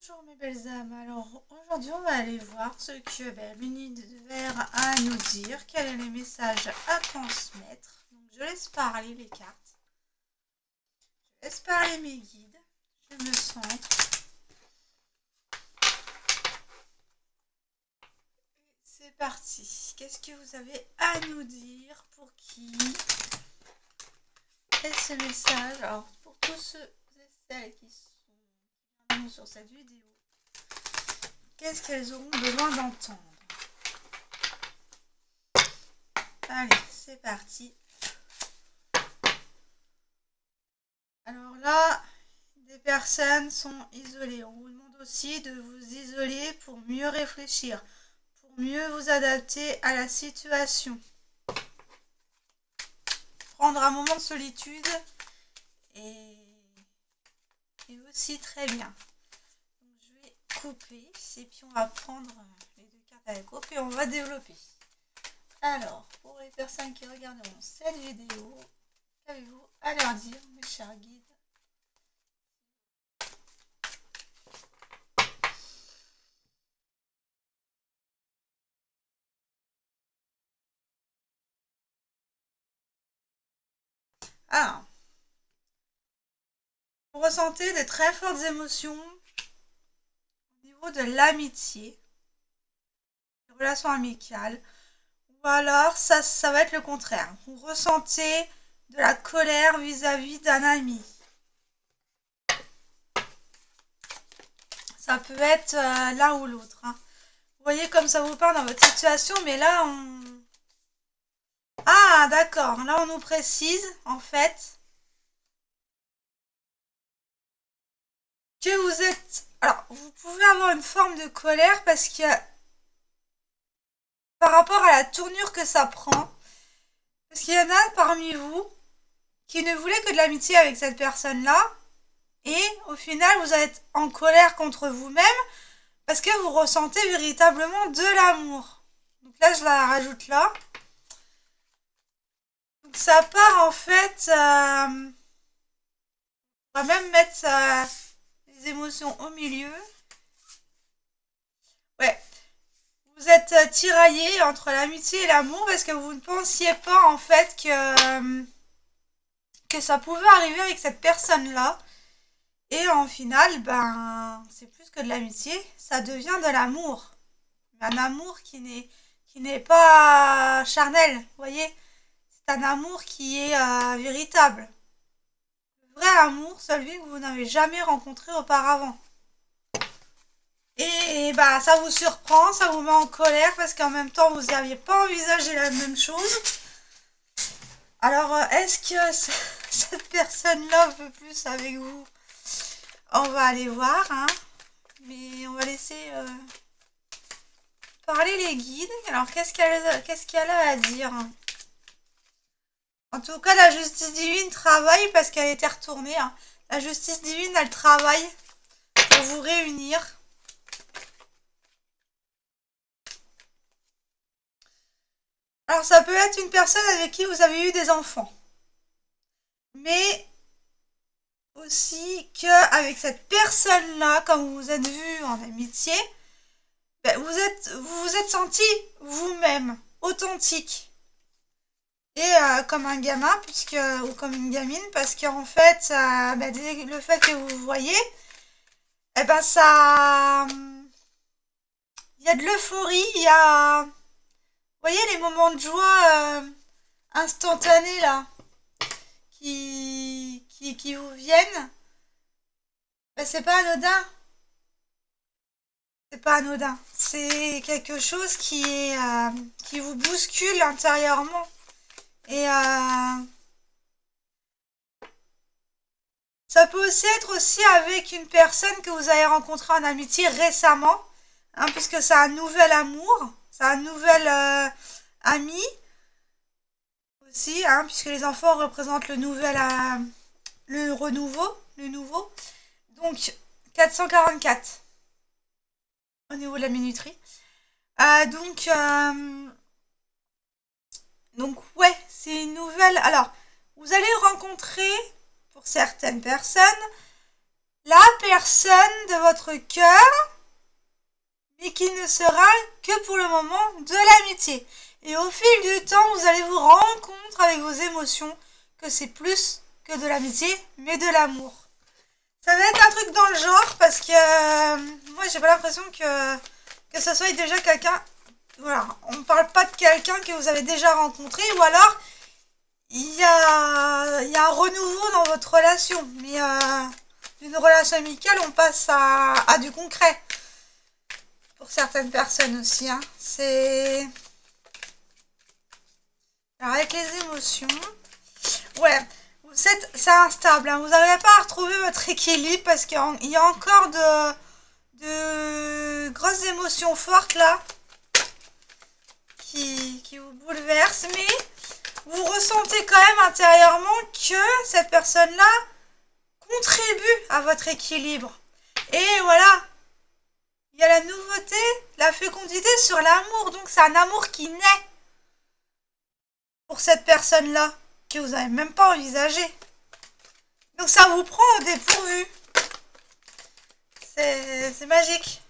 Bonjour mes belles âmes, alors aujourd'hui on va aller voir ce que l'univers a à nous dire, quels sont les messages à transmettre. Donc je laisse parler les cartes, je laisse parler mes guides, je me centre. C'est parti, qu'est-ce que vous avez à nous dire, pour qui est ce message? Alors pour tous ceux et celles qui sont sur cette vidéo, qu'est-ce qu'elles auront besoin d'entendre? Allez, c'est parti. Alors là, des personnes sont isolées. On vous demande aussi de vous isoler pour mieux réfléchir, pour mieux vous adapter à la situation. Prendre un moment de solitude est aussi très bien. Donc, je vais couper et puis on va prendre les deux cartes à la coupe et on va développer. Alors, pour les personnes qui regarderont cette vidéo, qu'avez-vous à leur dire, mes chers guides? Alors, vous ressentez des très fortes émotions au niveau de l'amitié, des relations amicales, ou alors ça va être le contraire. Vous ressentez de la colère vis-à-vis d'un ami. Ça peut être l'un ou l'autre. Hein. Vous voyez comme ça vous parle dans votre situation, mais là on... Ah d'accord, là on nous précise en fait que vous êtes... Alors, vous pouvez avoir une forme de colère parce que par rapport à la tournure que ça prend, parce qu'il y en a parmi vous qui ne voulait que de l'amitié avec cette personne-là, et au final vous êtes en colère contre vous-même parce que vous ressentez véritablement de l'amour. Donc là, je la rajoute là. Donc ça part en fait... on va même mettre les émotions au milieu. Ouais. Vous êtes tiraillé entre l'amitié et l'amour parce que vous ne pensiez pas en fait que ça pouvait arriver avec cette personne-là. Et en final, ben, c'est plus que de l'amitié, ça devient de l'amour. Un amour qui n'est pas charnel, vous voyez. C'est un amour qui est véritable. Le vrai amour, celui que vous n'avez jamais rencontré auparavant. Et bah ça vous surprend, ça vous met en colère parce qu'en même temps vous n'aviez pas envisagé la même chose. Alors est-ce que cette personne-là veut plus avec vous? On va aller voir, hein. Mais on va laisser parler les guides. Alors qu'est-ce qu'elle a à dire? En tout cas, la justice divine travaille parce qu'elle était retournée. Hein. La justice divine, elle travaille pour vous réunir. Alors ça peut être une personne avec qui vous avez eu des enfants. Mais aussi qu'avec cette personne-là, comme vous vous êtes vu en amitié, ben vous vous êtes senti vous-même, authentique. Et comme un gamin, ou comme une gamine, parce qu'en fait, ben, le fait que vous voyez, eh ben ça... Il y a de l'euphorie, il y a... Vous voyez les moments de joie instantanés là, qui vous viennent, ben, c'est pas anodin. C'est pas anodin. C'est quelque chose qui vous bouscule intérieurement. Et ça peut aussi être aussi avec une personne que vous avez rencontrée en amitié récemment, hein, puisque c'est un nouvel amour, c'est un nouvel ami aussi, hein, puisque les enfants représentent le nouvel, le renouveau, le nouveau. Donc 444 au niveau de la minuterie. Donc ouais, c'est une nouvelle. Alors, vous allez rencontrer, pour certaines personnes, la personne de votre cœur, mais qui ne sera que pour le moment de l'amitié. Et au fil du temps, vous allez vous rendre compte avec vos émotions que c'est plus que de l'amitié, mais de l'amour. Ça va être un truc dans le genre, parce que moi, j'ai pas l'impression que ça soit déjà quelqu'un... Voilà, on ne parle pas de quelqu'un que vous avez déjà rencontré, ou alors il y a un renouveau dans votre relation. Mais d'une relation amicale, on passe à du concret. Pour certaines personnes aussi. Hein. C'est... Alors avec les émotions... Ouais, c'est instable. Hein. Vous n'arrivez pas à retrouver votre équilibre parce qu'il y a encore de grosses émotions fortes là. Qui vous bouleversent. Mais vous ressentez quand même intérieurement que cette personne-là contribue à votre équilibre. Et voilà. Il y a la nouveauté, la fécondité sur l'amour. Donc c'est un amour qui naît pour cette personne-là, que vous n'avez même pas envisagé. Donc ça vous prend au dépourvu. C'est magique.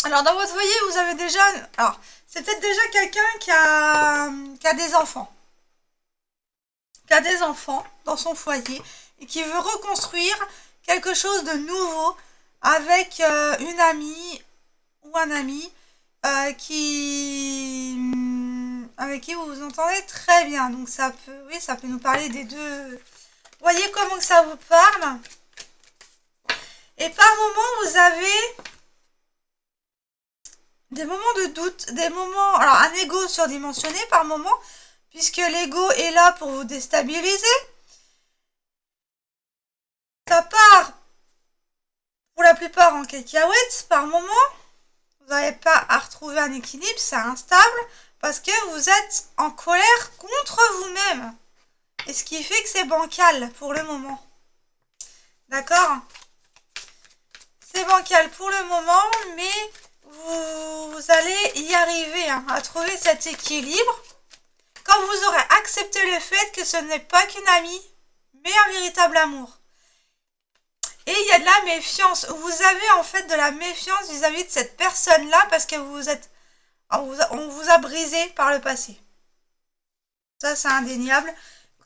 Alors dans votre foyer, vous avez déjà... Alors, c'est peut-être déjà quelqu'un qui a des enfants. Qui a des enfants dans son foyer et qui veut reconstruire quelque chose de nouveau avec une amie ou un ami avec qui vous vous entendez très bien. Donc ça peut, oui, ça peut nous parler des deux. Vous voyez comment que ça vous parle. Et par moment, vous avez des moments de doute, des moments... Alors, un ego surdimensionné par moment, puisque l'ego est là pour vous déstabiliser. Ça part, pour la plupart, en cacahuètes par moment. Vous n'avez pas à retrouver un équilibre, c'est instable, parce que vous êtes en colère contre vous-même. Et ce qui fait que c'est bancal pour le moment. D'accord ? C'est bancal pour le moment, mais vous allez y arriver hein, à trouver cet équilibre quand vous aurez accepté le fait que ce n'est pas qu'une amie, mais un véritable amour. Et il y a de la méfiance. Vous avez en fait de la méfiance vis-à-vis de cette personne-là parce que on vous a brisé par le passé. Ça, c'est indéniable.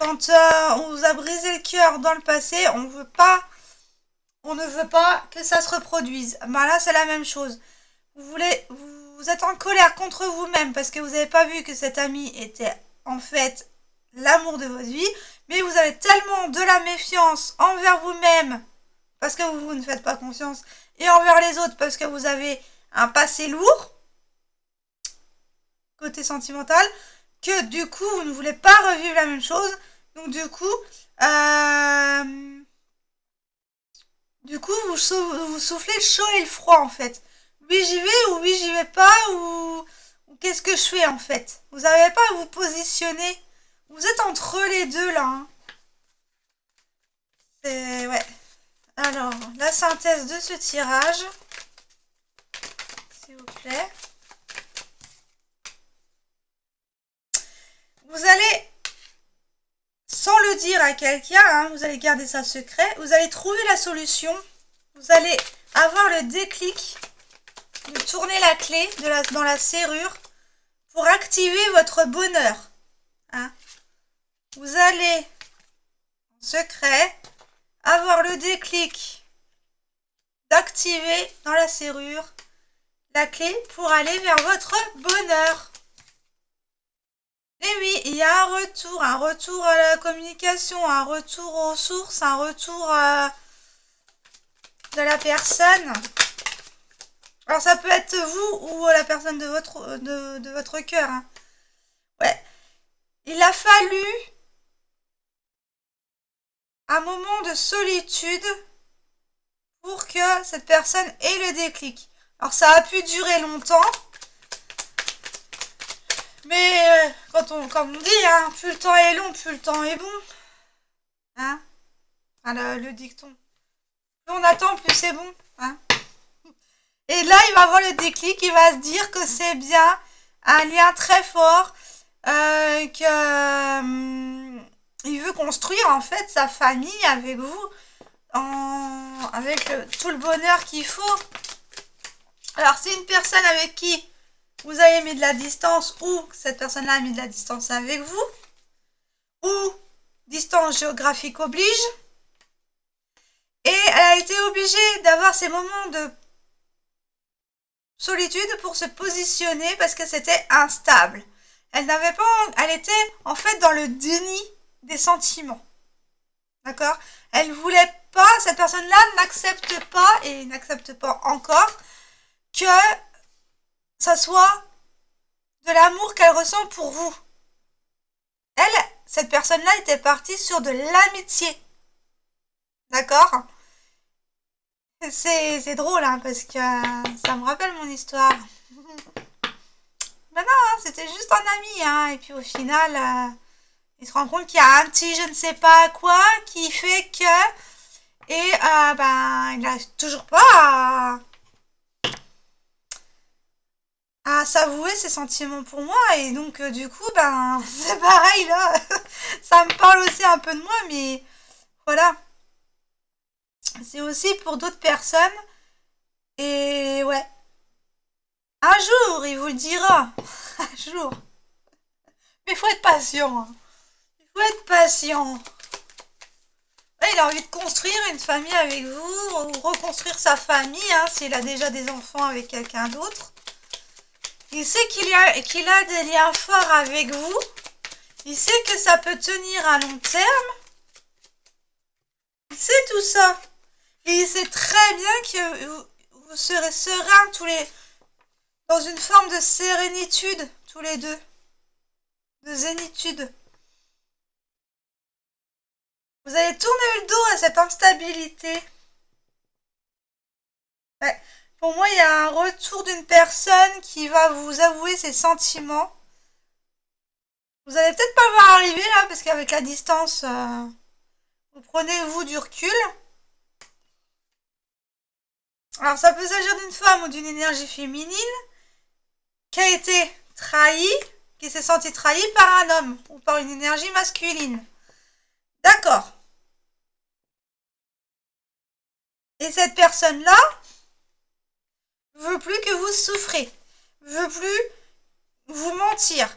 Quand on vous a brisé le cœur dans le passé, on ne veut pas que ça se reproduise. Ben là, c'est la même chose. Vous êtes en colère contre vous-même parce que vous n'avez pas vu que cet ami était en fait l'amour de votre vie, mais vous avez tellement de la méfiance envers vous-même parce que vous ne faites pas confiance et envers les autres parce que vous avez un passé lourd, côté sentimental, que du coup, vous ne voulez pas revivre la même chose. Donc du coup, vous soufflez le chaud et le froid en fait. Oui, j'y vais ou oui, j'y vais pas ou qu'est-ce que je fais en fait. Vous n'avez pas à vous positionner. Vous êtes entre les deux là. Hein. C'est... Ouais. Alors, la synthèse de ce tirage. S'il vous plaît. Vous allez, sans le dire à quelqu'un, hein, vous allez garder ça secret, vous allez trouver la solution, vous allez avoir le déclic de tourner la clé dans la serrure pour activer votre bonheur. Hein. Vous allez, en secret, avoir le déclic d'activer dans la serrure la clé pour aller vers votre bonheur. Et oui, il y a un retour à la communication, un retour aux sources, un retour de la personne. Alors ça peut être vous ou la personne de votre cœur. Hein. Ouais. Il a fallu un moment de solitude pour que cette personne ait le déclic. Alors ça a pu durer longtemps. Mais comme on dit, hein, plus le temps est long, plus le temps est bon. Hein? Enfin, le dicton. Plus on attend, plus c'est bon. Hein? Et là, il va avoir le déclic, il va se dire que c'est bien un lien très fort, il veut construire en fait sa famille avec vous avec tout le bonheur qu'il faut. Alors, c'est une personne avec qui vous avez mis de la distance ou cette personne-là a mis de la distance avec vous, ou distance géographique oblige, et elle a été obligée d'avoir ces moments de solitude pour se positionner parce que c'était instable. Elle était en fait dans le déni des sentiments. D'accord? Elle voulait pas, cette personne-là n'accepte pas et n'accepte pas encore que ça soit de l'amour qu'elle ressent pour vous. Elle, cette personne-là était partie sur de l'amitié. D'accord? C'est drôle, hein, parce que ça me rappelle mon histoire. Ben non, hein, c'était juste un ami, hein, et puis au final, il se rend compte qu'il y a un petit je ne sais pas quoi qui fait que... Et ben, il n'a toujours pas à s'avouer ses sentiments pour moi, et donc du coup, ben, c'est pareil, là. Ça me parle aussi un peu de moi, mais voilà. C'est aussi pour d'autres personnes. Et ouais. Un jour, il vous le dira. Un jour. Mais il faut être patient. Hein. Il faut être patient. Ouais, il a envie de construire une famille avec vous, ou reconstruire sa famille, hein, s'il a déjà des enfants avec quelqu'un d'autre. Il sait qu'il a des liens forts avec vous. Il sait que ça peut tenir à long terme. Il sait tout ça. Et il sait très bien que vous serez sereins dans une forme de sérénitude, tous les deux. De zénitude. Vous allez tourner le dos à cette instabilité. Ouais. Pour moi, il y a un retour d'une personne qui va vous avouer ses sentiments. Vous allez peut-être pas voir arriver là, parce qu'avec la distance, vous prenez vous du recul. Alors, ça peut s'agir d'une femme ou d'une énergie féminine qui a été trahie, qui s'est sentie trahie par un homme ou par une énergie masculine. D'accord. Et cette personne-là veut plus que vous souffrez, veut plus vous mentir.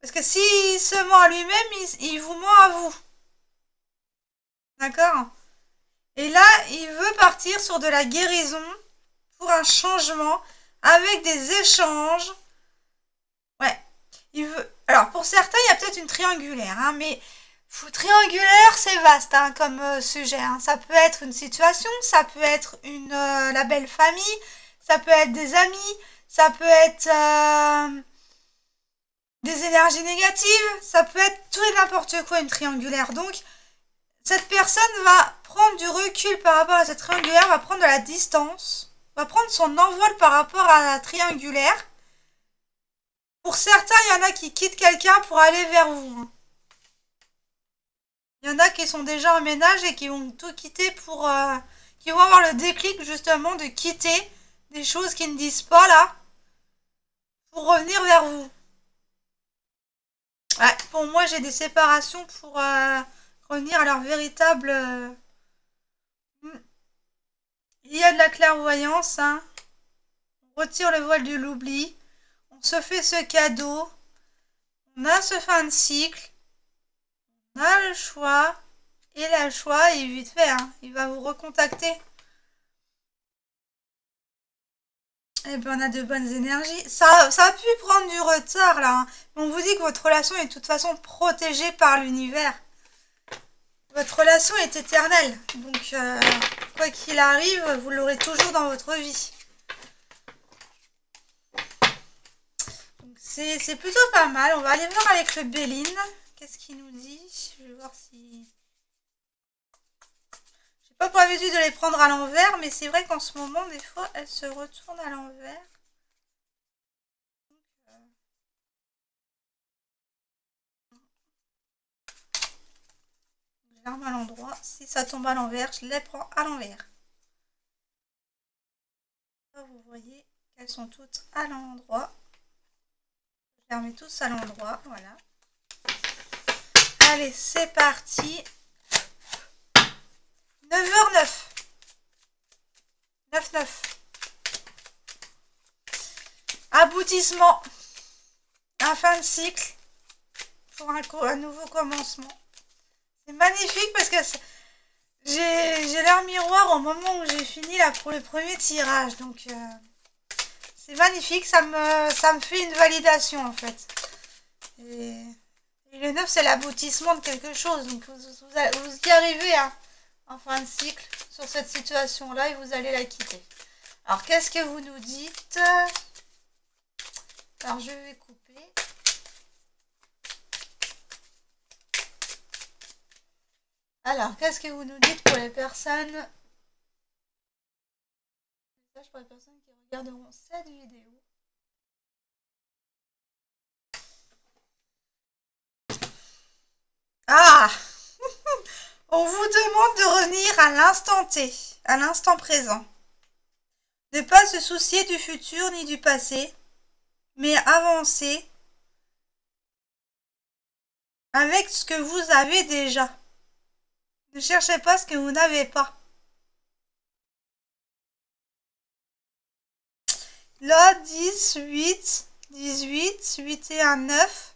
Parce que s'il se ment à lui-même, il vous ment à vous. D'accord? Et là, il veut partir sur de la guérison pour un changement avec des échanges. Ouais. Il veut... Alors, pour certains, il y a peut-être une triangulaire, hein, mais triangulaire, c'est vaste hein, comme sujet. Hein. Ça peut être une situation, ça peut être la belle famille, ça peut être des amis, ça peut être des énergies négatives, ça peut être tout et n'importe quoi une triangulaire. Donc, cette personne va prendre du recul par rapport à cette triangulaire, va prendre de la distance, va prendre son envol par rapport à la triangulaire. Pour certains, il y en a qui quittent quelqu'un pour aller vers vous. Il y en a qui sont déjà en ménage et qui vont tout quitter pour... qui vont avoir le déclic justement de quitter des choses qu'ils ne disent pas là pour revenir vers vous. Ouais, pour moi, j'ai des séparations pour revenir à leur véritable... Il y a de la clairvoyance, hein. On retire le voile de l'oubli. On se fait ce cadeau. On a ce fin de cycle. On a le choix. Et le choix est vite fait, hein. Il va vous recontacter. Et bien, on a de bonnes énergies. Ça a pu prendre du retard, là. Hein. On vous dit que votre relation est de toute façon protégée par l'univers. Votre relation est éternelle. Donc, quoi qu'il arrive, vous l'aurez toujours dans votre vie. C'est plutôt pas mal. On va aller voir avec le Béline. Qu'est-ce qu'il nous dit? Je vais voir si... J'ai pas pour habitude de les prendre à l'envers, mais c'est vrai qu'en ce moment, des fois, elles se retournent à l'envers. Je les remets à l'endroit. Si ça tombe à l'envers, je les prends à l'envers. Vous voyez qu'elles sont toutes à l'endroit. Je les remets tous à l'endroit, voilà. Allez, c'est parti. 9h09. 9-9. Aboutissement. Un fin de cycle. Pour un nouveau commencement. C'est magnifique parce que j'ai l'air miroir au moment où j'ai fini là pour le premier tirage. Donc c'est magnifique. Ça me fait une validation en fait. Et le 9 c'est l'aboutissement de quelque chose. Donc vous y arrivez hein, en fin de cycle sur cette situation là et vous allez la quitter. Alors qu'est-ce que vous nous dites? Alors je vais couper. Alors, qu'est-ce que vous nous dites pour les personnes pour les personnes qui regarderont cette vidéo? Ah on vous demande de revenir à l'instant T, à l'instant présent. Ne pas se soucier du futur ni du passé, mais avancer avec ce que vous avez déjà. Ne cherchez pas ce que vous n'avez pas. Là, 10, 8, 18, 8 et 1, 9.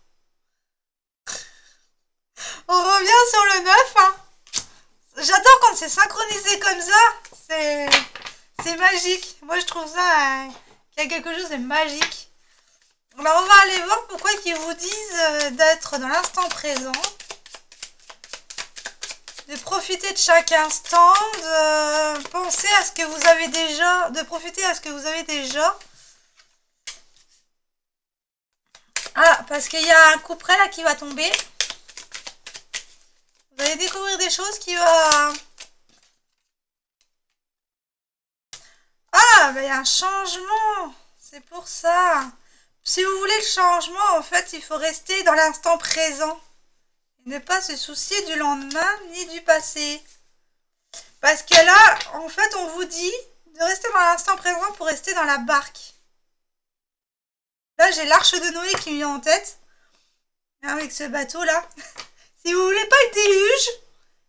On revient sur le 9. Hein. J'adore quand c'est synchronisé comme ça. C'est magique. Moi, je trouve ça qu'il y a quelque chose de magique. Alors, on va aller voir pourquoi ils vous disent d'être dans l'instant présent. De profiter de chaque instant, de penser à ce que vous avez déjà, de profiter à ce que vous avez déjà. Ah, parce qu'il y a un coup près là qui va tomber. Vous allez découvrir des choses qui va... Ah, ben il y a un changement. C'est pour ça. Si vous voulez le changement, en fait, il faut rester dans l'instant présent. Ne pas se soucier du lendemain ni du passé. Parce que là, en fait, on vous dit de rester dans l'instant présent pour rester dans la barque. Là, j'ai l'arche de Noé qui me vient en tête. Avec ce bateau-là. Si vous voulez pas le déluge,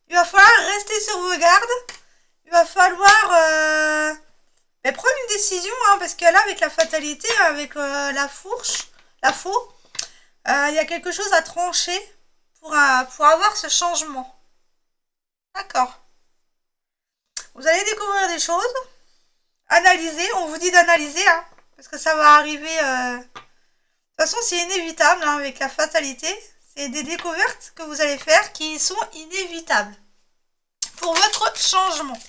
il va falloir rester sur vos gardes. Il va falloir prendre une décision. Hein, parce que là, avec la fatalité, avec la fourche, la faux, il y a quelque chose à trancher. Pour avoir ce changement. D'accord. Vous allez découvrir des choses. Analyser. On vous dit d'analyser. Hein, parce que ça va arriver. De toute façon, c'est inévitable. Hein, avec la fatalité. C'est des découvertes que vous allez faire qui sont inévitables. Pour votre changement.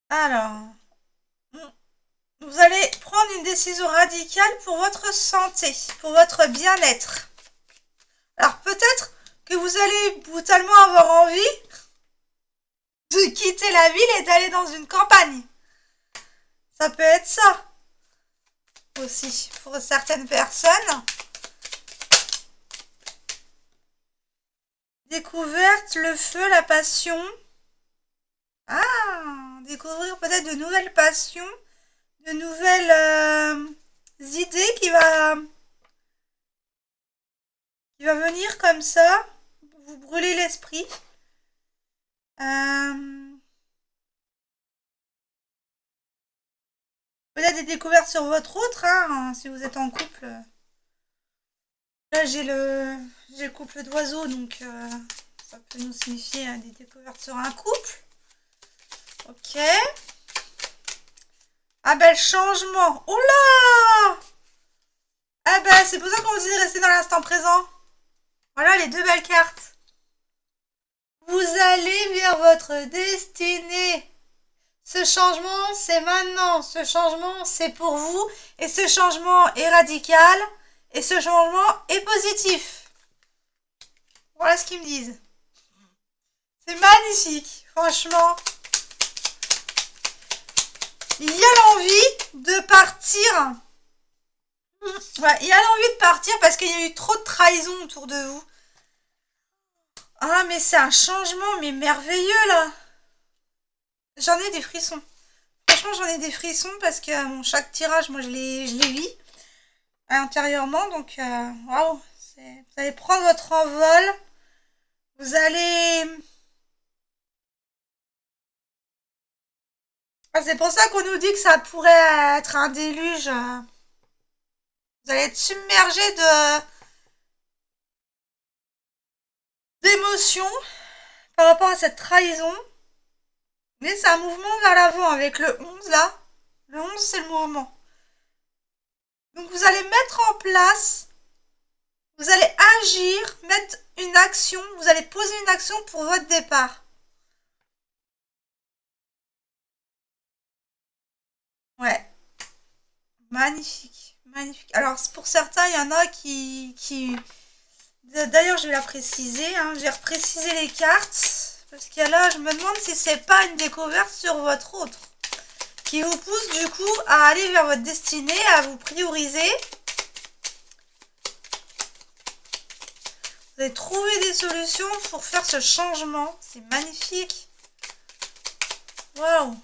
Alors. Vous allez prendre une décision radicale pour votre santé, pour votre bien-être. Alors peut-être que vous allez brutalement avoir envie de quitter la ville et d'aller dans une campagne. Ça peut être ça aussi pour certaines personnes. Découverte, le feu, la passion. Ah, découvrir peut-être de nouvelles passions. De nouvelles idées qui va venir comme ça, vous brûler l'esprit. Peut-être des découvertes sur votre autre, hein, si vous êtes en couple. Là j'ai le couple d'oiseaux, donc ça peut nous signifier des découvertes sur un couple. Ok. Ah ben le changement. Oh là! Ah ben c'est pour ça qu'on vous dit de rester dans l'instant présent. Voilà les deux belles cartes. Vous allez vers votre destinée. Ce changement c'est maintenant. Ce changement c'est pour vous. Et ce changement est radical. Et ce changement est positif. Voilà ce qu'ils me disent. C'est magnifique. Franchement. Il y a l'envie de partir. Ouais, il y a l'envie de partir parce qu'il y a eu trop de trahison autour de vous. Ah, mais c'est un changement, mais merveilleux, là. J'en ai des frissons. Franchement, j'en ai des frissons parce que bon, chaque tirage, moi, je les vis intérieurement. Donc, waouh. Vous allez prendre votre envol. Vous allez Ah, c'est pour ça qu'on nous dit que ça pourrait être un déluge. Vous allez être submergé d'émotions par rapport à cette trahison. Mais c'est un mouvement vers l'avant avec le 11 là. Le 11, c'est le mouvement. Donc vous allez mettre en place, vous allez agir, mettre une action, vous allez poser une action pour votre départ. Ouais. Magnifique. Magnifique. Alors pour certains, il y en a qui... D'ailleurs, je vais la préciser. Hein. Je vais repréciser les cartes. Parce que là, je me demande si c'est pas une découverte sur votre autre. Qui vous pousse du coup à aller vers votre destinée, à vous prioriser. Vous allez trouver des solutions pour faire ce changement. C'est magnifique. Waouh.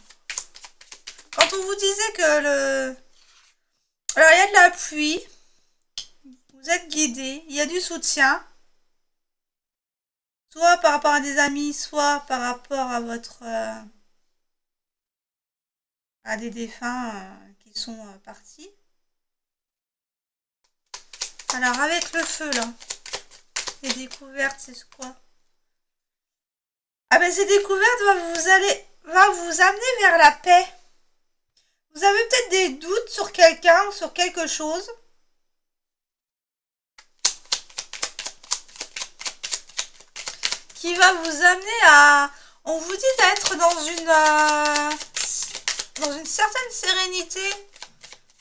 Quand on vous disait que le... Alors, il y a de la pluie. Vous êtes guidé. Il y a du soutien. Soit par rapport à des amis, soit par rapport à votre... à des défunts qui sont partis. Alors, avec le feu, là. Les découvertes, c'est quoi? Ah ben, ces découvertes va vous amener vers la paix. Vous avez peut-être des doutes sur quelqu'un ou sur quelque chose. Qui va vous amener à... On vous dit d'être dans une certaine sérénité.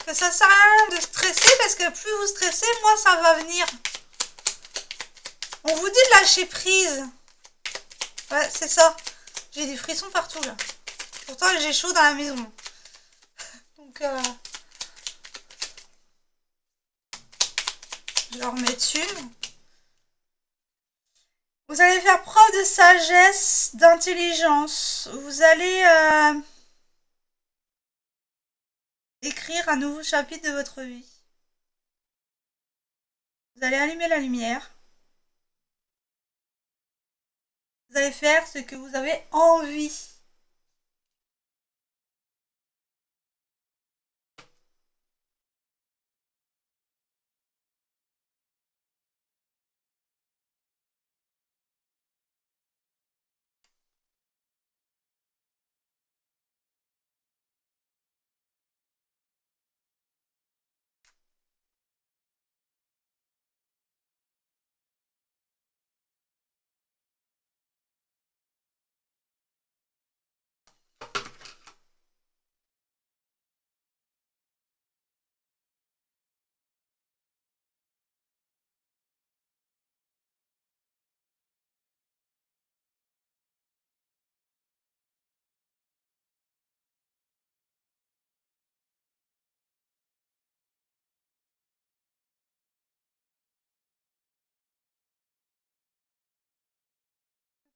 Que ça sert à rien de stresser parce que plus vous stressez, moins ça va venir. On vous dit de lâcher prise. Ouais, c'est ça. J'ai des frissons partout là. Pourtant j'ai chaud dans la maison. Donc je vais en remettre une. Vous allez faire preuve de sagesse, d'intelligence. Vous allez écrire un nouveau chapitre de votre vie. Vous allez allumer la lumière. Vous allez faire ce que vous avez envie.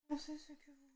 Pensez ce que vous voulez.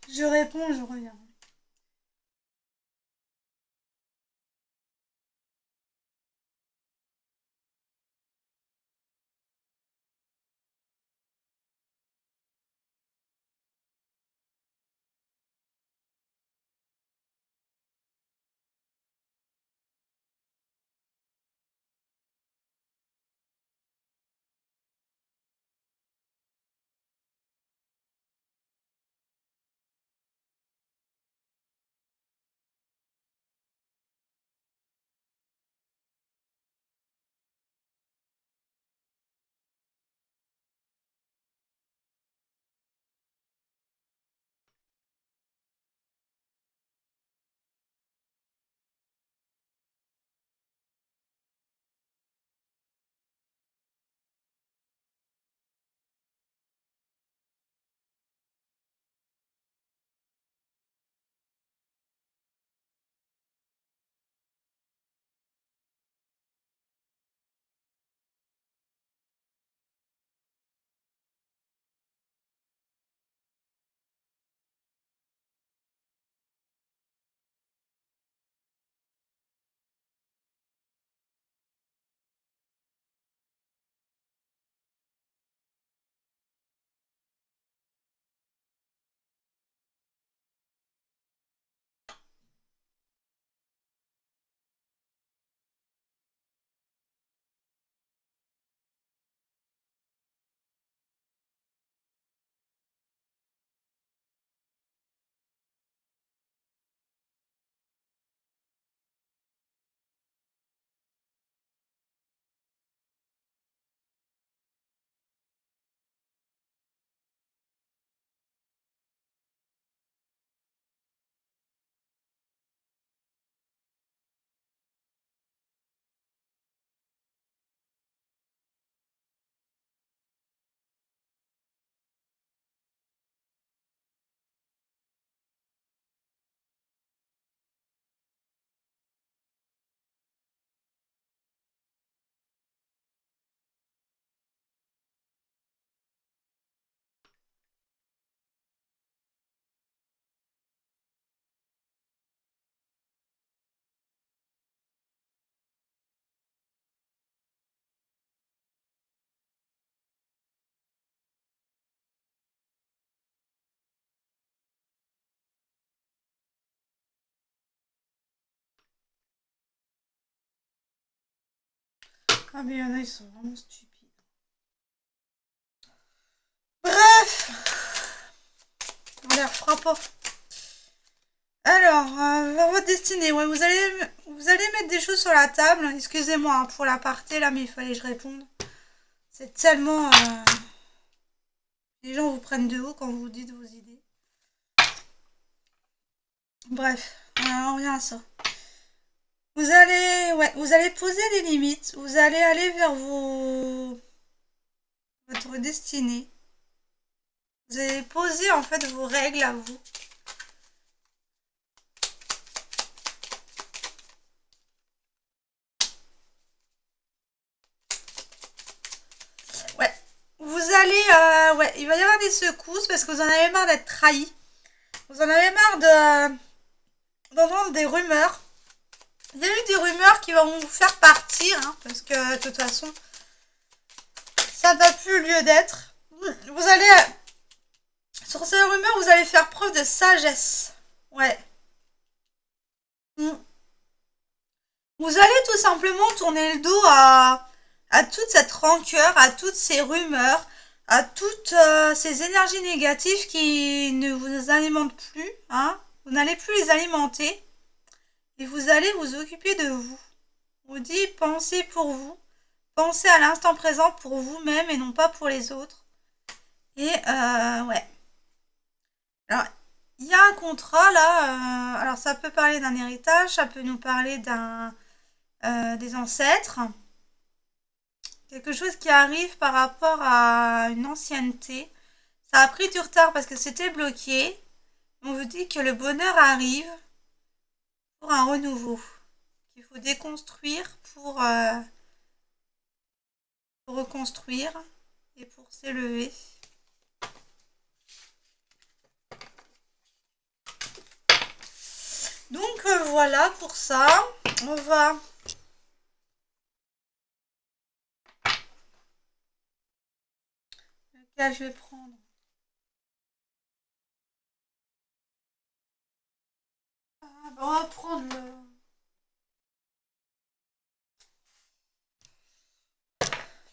Je réponds, je reviens. Ah mais il y en a, ils sont vraiment stupides. Bref, on les refera pas. Alors, votre destinée, ouais, vous allez mettre des choses sur la table. Excusez-moi hein, pour l'aparté là, mais il fallait que je réponde. C'est tellement... les gens vous prennent de haut quand vous dites vos idées. Bref, on revient à ça. Vous allez poser des limites. Vous allez aller vers votre destinée. Vous allez poser en fait vos règles à vous. Ouais. Vous allez... ouais, il va y avoir des secousses parce que vous en avez marre d'être trahi. Vous en avez marre d'entendre des rumeurs. Il y a eu des rumeurs qui vont vous faire partir, hein, parce que de toute façon, ça n'a plus lieu d'être. Vous allez... Sur ces rumeurs, vous allez faire preuve de sagesse. Ouais. Vous allez tout simplement tourner le dos à toute cette rancœur, à toutes ces rumeurs, à toutes ces énergies négatives qui ne vous alimentent plus. Hein. Vous n'allez plus les alimenter. Et vous allez vous occuper de vous. On vous dit, pensez pour vous. Pensez à l'instant présent pour vous-même et non pas pour les autres. Et ouais. Alors, il y a un contrat là. Alors, ça peut parler d'un héritage, ça peut nous parler des ancêtres. Quelque chose qui arrive par rapport à une ancienneté. Ça a pris du retard parce que c'était bloqué. On vous dit que le bonheur arrive pour un renouveau. Qu'il faut déconstruire pour reconstruire et pour s'élever. Donc voilà pour ça. On va... Lequel je vais prendre? On va prendre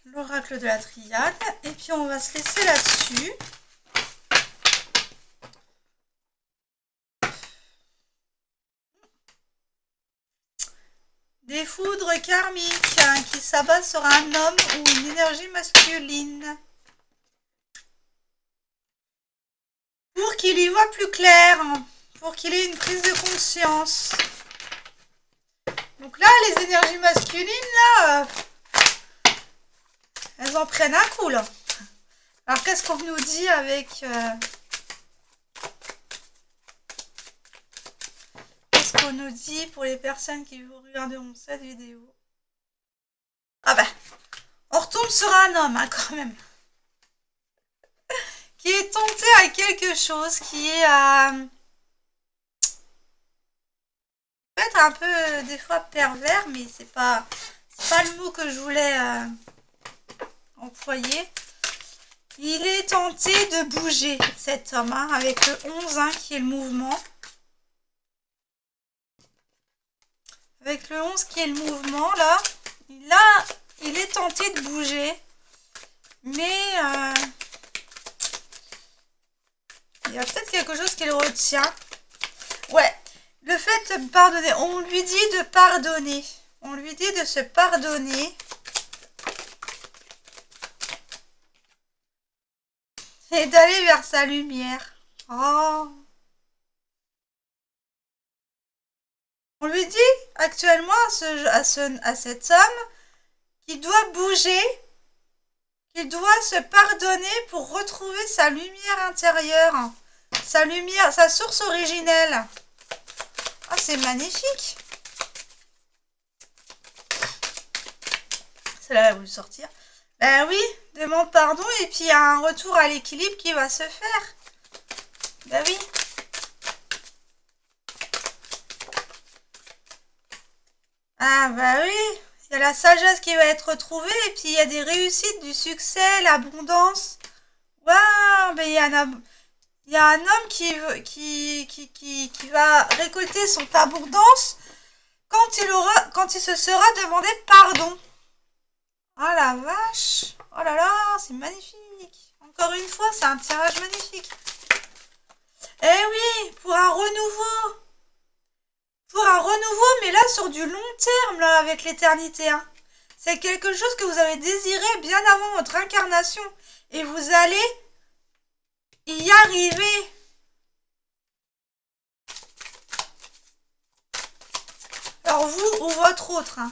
l'oracle de la triade. Et puis on va se laisser là-dessus. Des foudres karmiques qui s'abattent sur un homme ou une énergie masculine. Pour qu'il y voit plus clair. Pour qu'il ait une prise de conscience. Donc là, les énergies masculines, là, elles en prennent un coup, là. Alors, qu'est-ce qu'on nous dit avec... Qu'est-ce qu'on nous dit pour les personnes qui regarderont cette vidéo? Ah bah, on retombe sur un homme, hein, quand même. Qui est tenté à quelque chose, qui est à... peut-être un peu, des fois, pervers, mais c'est pas le mot que je voulais employer. Il est tenté de bouger, cet homme, hein, avec le 11, hein, qui est le mouvement. Avec le 11 qui est le mouvement, là, il est tenté de bouger. Mais il y a peut-être quelque chose qui le retient. Ouais, le fait de pardonner, on lui dit de pardonner. On lui dit de se pardonner. Et d'aller vers sa lumière. Oh. On lui dit actuellement à cet homme qu'il doit bouger, qu'il doit se pardonner pour retrouver sa lumière intérieure, sa lumière, sa source originelle. Ah, c'est magnifique. Celle-là va vous sortir. Ben oui, demande pardon et puis il y a un retour à l'équilibre qui va se faire. Ben oui. Ah bah oui, il y a la sagesse qui va être retrouvée et puis il y a des réussites, du succès, l'abondance. Waouh, mais il y a un homme qui va récolter son abondance quand il se sera demandé pardon. Oh la vache. Oh là là, c'est magnifique. Encore une fois, c'est un tirage magnifique. Eh oui, pour un renouveau. Pour un renouveau, mais là sur du long terme, là, avec l'éternité. Hein. C'est quelque chose que vous avez désiré bien avant votre incarnation. Et vous allez y arriver. Alors vous ou votre autre. Hein.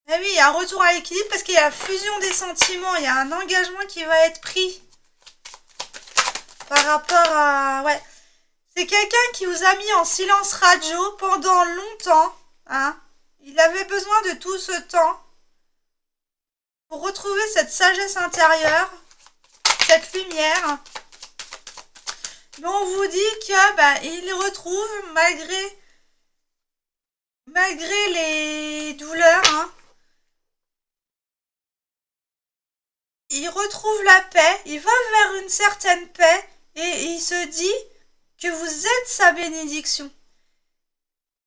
Eh oui, il y a un retour à l'équilibre parce qu'il y a la fusion des sentiments. Il y a un engagement qui va être pris. Par rapport à... Ouais. C'est quelqu'un qui vous a mis en silence radio pendant longtemps. Hein. Il avait besoin de tout ce temps pour retrouver cette sagesse intérieure, cette lumière. Mais on vous dit que bah, il retrouve malgré les douleurs. Hein, il retrouve la paix. Il va vers une certaine paix et il se dit que vous êtes sa bénédiction.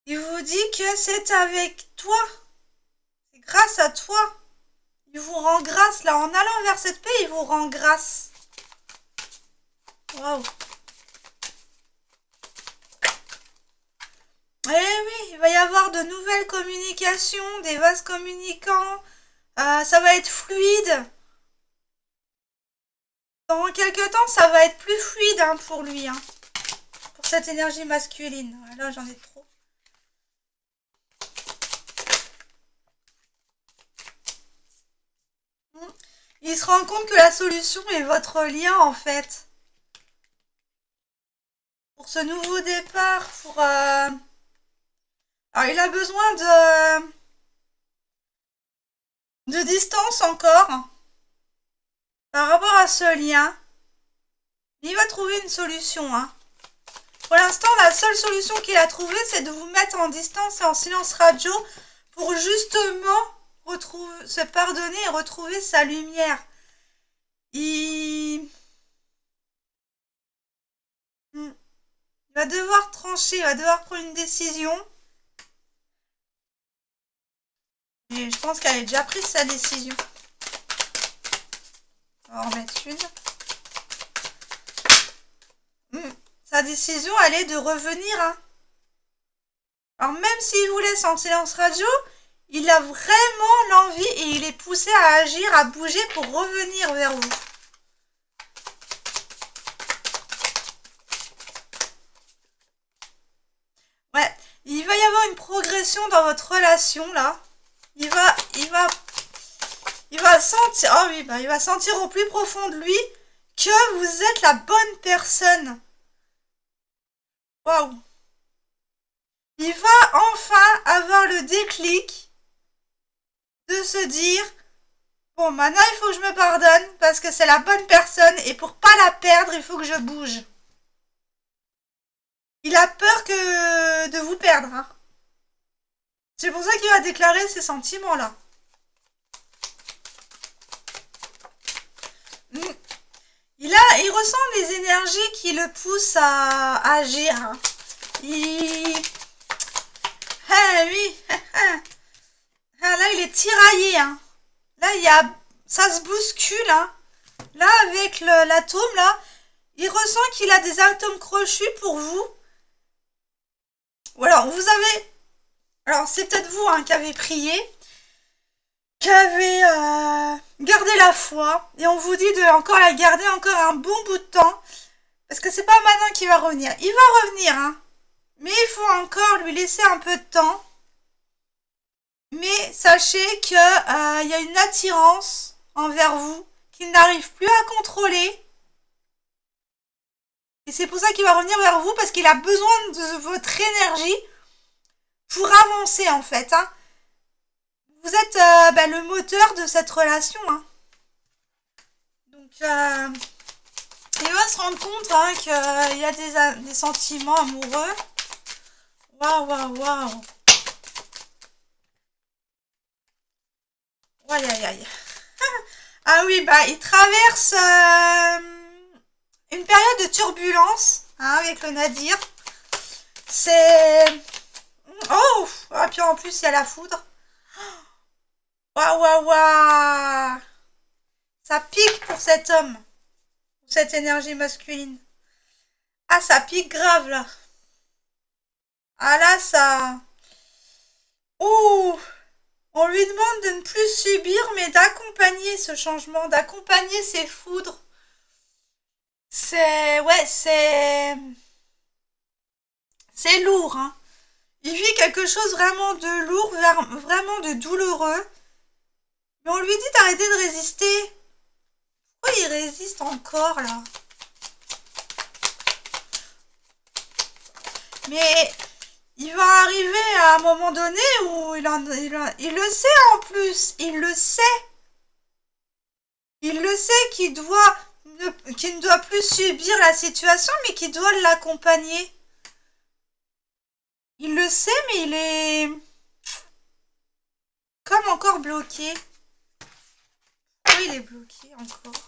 Il vous dit que c'est avec toi. C'est grâce à toi. Il vous rend grâce. Là, en allant vers cette paix, il vous rend grâce. Waouh. Eh oui, il va y avoir de nouvelles communications, des vases communicants. Ça va être fluide. Dans quelques temps, ça va être plus fluide hein, pour lui. Hein, pour cette énergie masculine. Là, j'en ai trop. Il se rend compte que la solution est votre lien, en fait. Pour ce nouveau départ, pour... Alors, il a besoin de distance encore. Par rapport à ce lien. Il va trouver une solution, hein. Pour l'instant, la seule solution qu'il a trouvée, c'est de vous mettre en distance et en silence radio pour justement se pardonner et retrouver sa lumière. Il va devoir trancher, il va devoir prendre une décision. Et je pense qu'elle a déjà pris sa décision. On va en remettre une. Sa décision, elle est de revenir. Hein. Alors même s'il vous laisse en silence radio, il a vraiment l'envie et il est poussé à agir, à bouger pour revenir vers vous. Ouais, il va y avoir une progression dans votre relation là. Il va sentir, oh oui, bah, il va sentir au plus profond de lui que vous êtes la bonne personne. Waouh. Il va enfin avoir le déclic de se dire bon, maintenant il faut que je me pardonne parce que c'est la bonne personne et pour pas la perdre, il faut que je bouge. Il a peur de vous perdre. Hein. C'est pour ça qu'il va déclarer ces sentiments-là. Il ressent les énergies qui le poussent à agir. Hein. Ah oui. Ah, là, il est tiraillé. Hein. Là, ça se bouscule. Hein. Là, avec l'atome, là, il ressent qu'il a des atomes crochus pour vous. Ou alors, vous avez... Alors, c'est peut-être vous hein, qui avez prié, qui avez gardé la foi. Et on vous dit de encore la garder encore un bon bout de temps. Parce que c'est pas maintenant qu'il va revenir. Il va revenir, hein. Mais il faut encore lui laisser un peu de temps. Mais sachez qu'il y a une attirance envers vous qu'il n'arrive plus à contrôler. Et c'est pour ça qu'il va revenir vers vous, parce qu'il a besoin de votre énergie pour avancer, en fait. Hein. Vous êtes le moteur de cette relation. Hein. Donc, il va se rendre compte hein, qu'il y a des sentiments amoureux. Waouh, waouh, waouh. Aïe, aïe, aïe. Ah oui, bah, il traverse une période de turbulence hein, avec le Nadir. C'est... Oh! Ah, puis en plus, il y a la foudre. Waouh, waouh, waouh. Ça pique pour cet homme. Cette énergie masculine. Ah, ça pique grave, là. Ah, là, ça... Ouh. On lui demande de ne plus subir, mais d'accompagner ce changement, d'accompagner ses foudres. C'est... Ouais, c'est lourd, hein. Il vit quelque chose vraiment de lourd, vraiment de douloureux. Mais on lui dit d'arrêter de résister. Pourquoi il résiste encore, là? Mais il va arriver à un moment donné où il le sait en plus. Il le sait. Il le sait qu'il ne doit plus subir la situation, mais qu'il doit l'accompagner. Il le sait, mais il est comme encore bloqué. Pourquoi il est bloqué encore?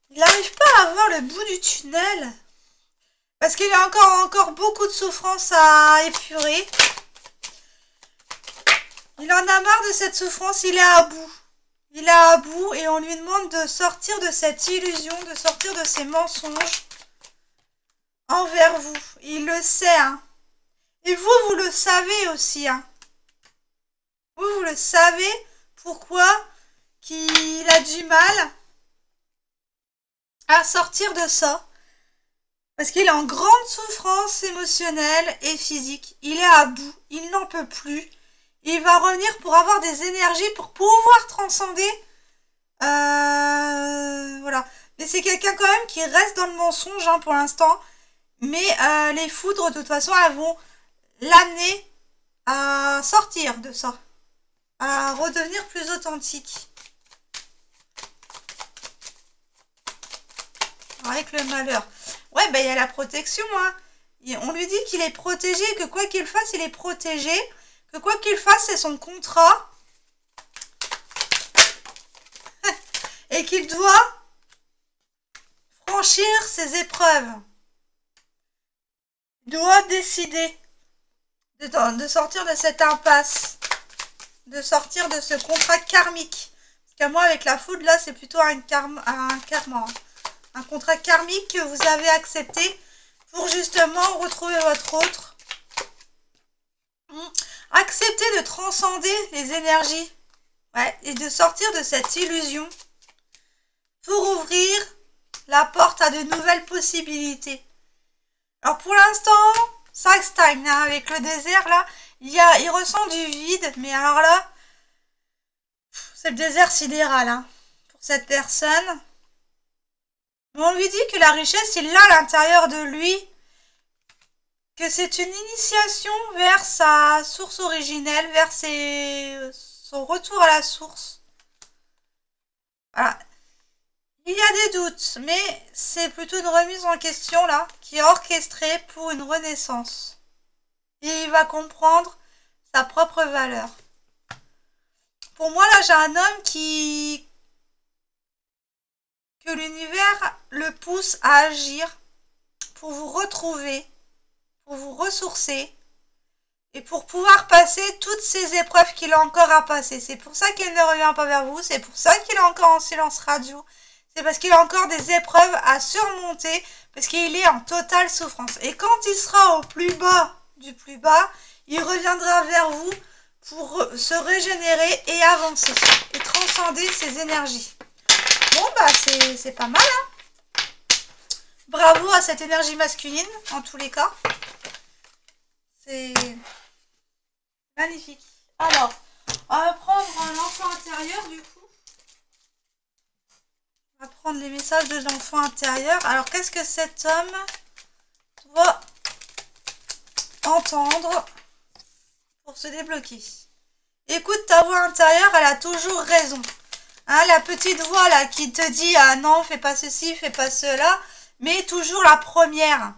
Il n'arrive pas à voir le bout du tunnel. Parce qu'il y a encore beaucoup de souffrance à épurer. Il en a marre de cette souffrance, il est à bout. Il est à bout et on lui demande de sortir de cette illusion, de sortir de ces mensonges envers vous. Il le sait, hein. Et vous, vous le savez aussi, hein. Vous le savez pourquoi qu'il a du mal à sortir de ça. Parce qu'il est en grande souffrance émotionnelle et physique. Il est à bout, il n'en peut plus. Il va revenir pour avoir des énergies pour pouvoir transcender. Voilà. Mais c'est quelqu'un quand même qui reste dans le mensonge, hein, pour l'instant. Mais les foudres, de toute façon, elles vont l'amener à sortir de ça. À redevenir plus authentique. Avec le malheur. Ouais, ben il y a la protection, hein. On lui dit qu'il est protégé, que quoi qu'il fasse, il est protégé. Que quoi qu'il fasse, c'est son contrat. Et qu'il doit franchir ses épreuves. Il doit décider de sortir de cette impasse. De sortir de ce contrat karmique. Parce que moi, avec la foudre, là, c'est plutôt un karma. Un contrat karmique que vous avez accepté pour justement retrouver votre autre. Accepter de transcender les énergies, ouais, et de sortir de cette illusion pour ouvrir la porte à de nouvelles possibilités. Alors pour l'instant, ça stagne, hein, avec le désert là, il ressent du vide, mais alors là, c'est le désert sidéral, hein, pour cette personne. Mais on lui dit que la richesse, il l'a à l'intérieur de lui, que c'est une initiation vers sa source originelle, vers son retour à la source. Voilà. Il y a des doutes, mais c'est plutôt une remise en question, là, qui est orchestrée pour une renaissance. Et il va comprendre sa propre valeur. Pour moi, là, j'ai un homme que l'univers le pousse à agir pour vous retrouver, pour vous ressourcer et pour pouvoir passer toutes ces épreuves qu'il a encore à passer. C'est pour ça qu'il ne revient pas vers vous, c'est pour ça qu'il est encore en silence radio. C'est parce qu'il a encore des épreuves à surmonter, parce qu'il est en totale souffrance. Et quand il sera au plus bas du plus bas, il reviendra vers vous pour se régénérer et avancer et transcender ses énergies. Bon, bah c'est pas mal, hein. Bravo à cette énergie masculine, en tous les cas. C'est magnifique. Alors, on va prendre l'enfant intérieur, du coup. On va prendre les messages de l'enfant intérieur. Alors, qu'est-ce que cet homme doit entendre pour se débloquer? Écoute, ta voix intérieure, elle a toujours raison. Hein, la petite voix là qui te dit « Ah non, fais pas ceci, fais pas cela », mais toujours la première.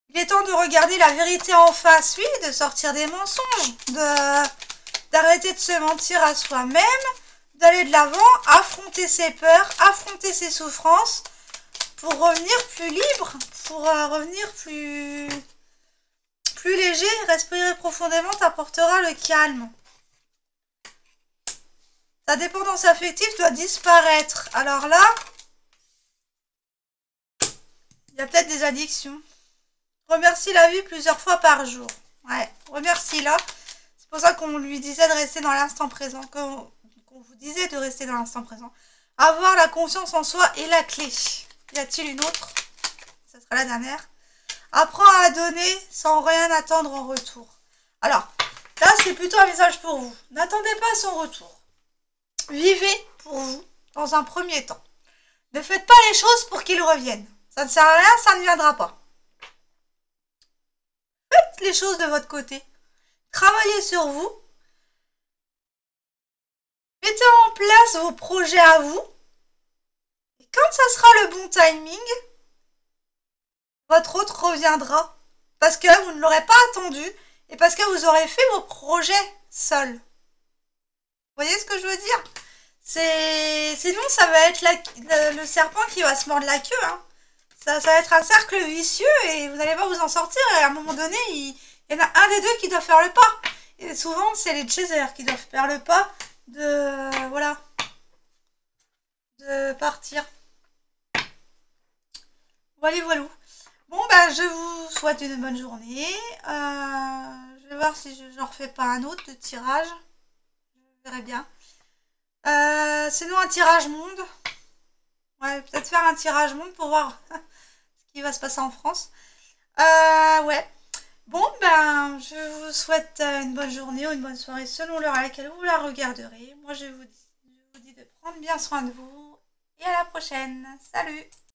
Il est temps de regarder la vérité en face, oui, de sortir des mensonges, d'arrêter de se mentir à soi-même, d'aller de l'avant, affronter ses peurs, affronter ses souffrances, pour revenir plus libre, pour revenir plus léger, respirer profondément t'apportera le calme. Ta dépendance affective doit disparaître. Alors là, il y a peut-être des addictions. Remercie la vie plusieurs fois par jour. Ouais, remercie-la. C'est pour ça qu'on lui disait de rester dans l'instant présent. Qu'on vous disait de rester dans l'instant présent. Avoir la confiance en soi est la clé. Y a-t-il une autre? Ce sera la dernière. Apprends à donner sans rien attendre en retour. Alors, là, c'est plutôt un message pour vous. N'attendez pas son retour. Vivez pour vous dans un premier temps. Ne faites pas les choses pour qu'il revienne. Ça ne sert à rien, ça ne viendra pas. Faites les choses de votre côté. Travaillez sur vous. Mettez en place vos projets à vous. Et quand ça sera le bon timing, votre hôte reviendra. Parce que vous ne l'aurez pas attendu et parce que vous aurez fait vos projets seul. Vous voyez ce que je veux dire? Sinon, ça va être le serpent qui va se mordre la queue. Hein. Ça va être un cercle vicieux et vous n'allez pas vous en sortir. Et à un moment donné, il y en a un des deux qui doit faire le pas. Et souvent, c'est les chasers qui doivent faire le pas de partir. Voilà, voilà. Bon, ben, je vous souhaite une bonne journée. Je vais voir si je n'en refais pas un autre de tirage. Je verrai bien. Sinon, un tirage monde. Ouais, peut-être faire un tirage monde pour voir ce qui va se passer en France. Ouais. Bon, ben, je vous souhaite une bonne journée ou une bonne soirée selon l'heure à laquelle vous la regarderez. Moi, je vous dis de prendre bien soin de vous. Et à la prochaine. Salut!